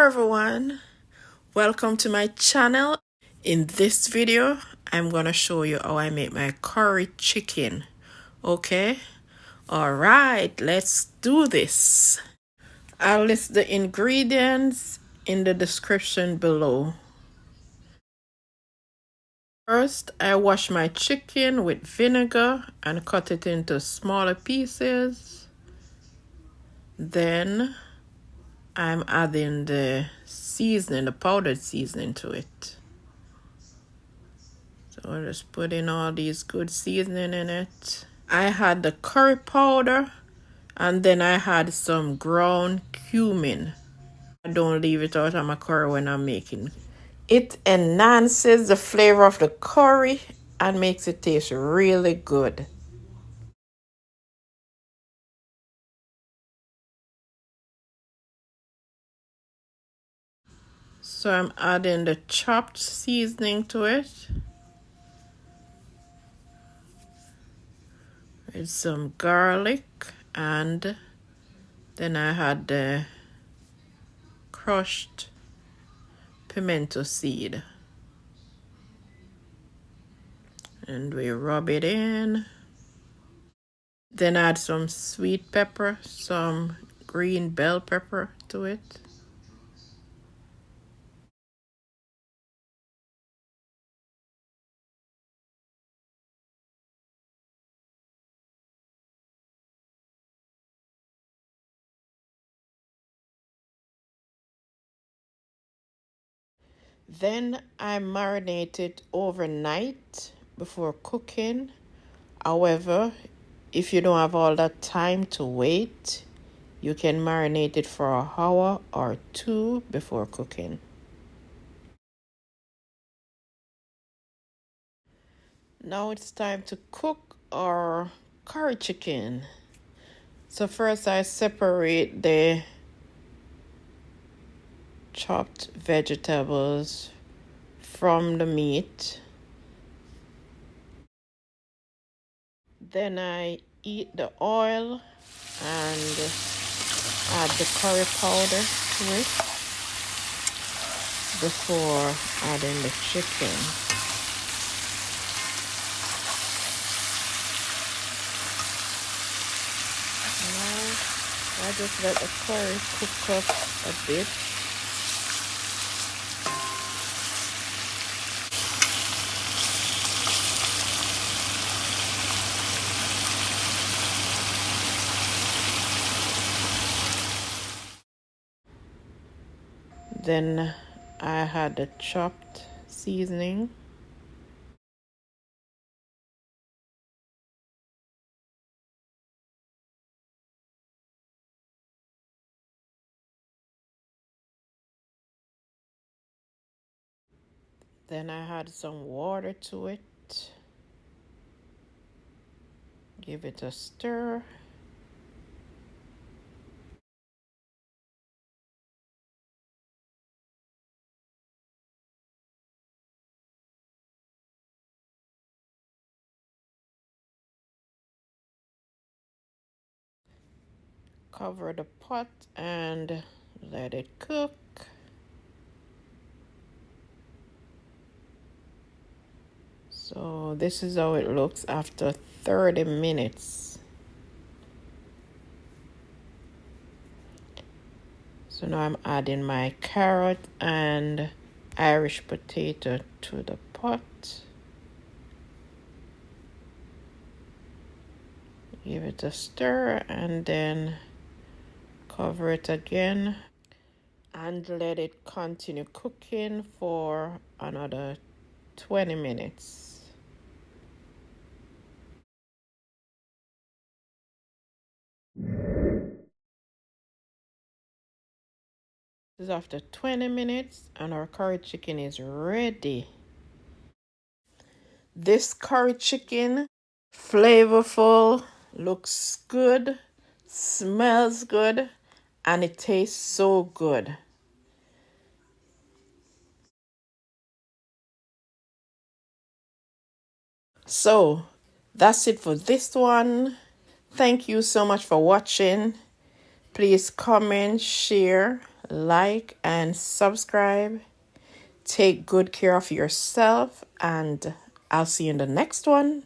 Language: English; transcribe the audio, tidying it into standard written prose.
everyone, welcome to my channel. In this video I'm gonna show you how I make my curry chicken. Okay, all right, let's do this. I'll list the ingredients in the description below. First, I wash my chicken with vinegar and cut it into smaller pieces. Then I'm adding the seasoning, the powdered seasoning to it. So I'll just put in all these good seasoning in it. I had the curry powder and then I had some ground cumin. I don't leave it out of my curry when I'm making. It enhances the flavor of the curry and makes it taste really good. So I'm adding the chopped seasoning to it. With some garlic, and then I had the crushed pimento seed. And we rub it in. Then add some sweet pepper, some green bell pepper to it. Then I marinate it overnight before cooking. However, if you don't have all that time to wait, you can marinate it for an hour or two before cooking. Now it's time to cook our curry chicken. So first I separate the chopped vegetables from the meat. Then I heat the oil and add the curry powder to it before adding the chicken. Now I just let the curry cook up a bit. Then I had the chopped seasoning. Then I had some water to it. Give it a stir. Cover the pot and let it cook. So this is how it looks after 30 minutes. So now I'm adding my carrot and Irish potato to the pot. Give it a stir and then cover it again and let it continue cooking for another 20 minutes. This is after 20 minutes and our curry chicken is ready. This curry chicken, flavorful, looks good, smells good, and it tastes so good. So that's it for this one. Thank you so much for watching. Please comment, share, like, and subscribe. Take good care of yourself, and I'll see you in the next one.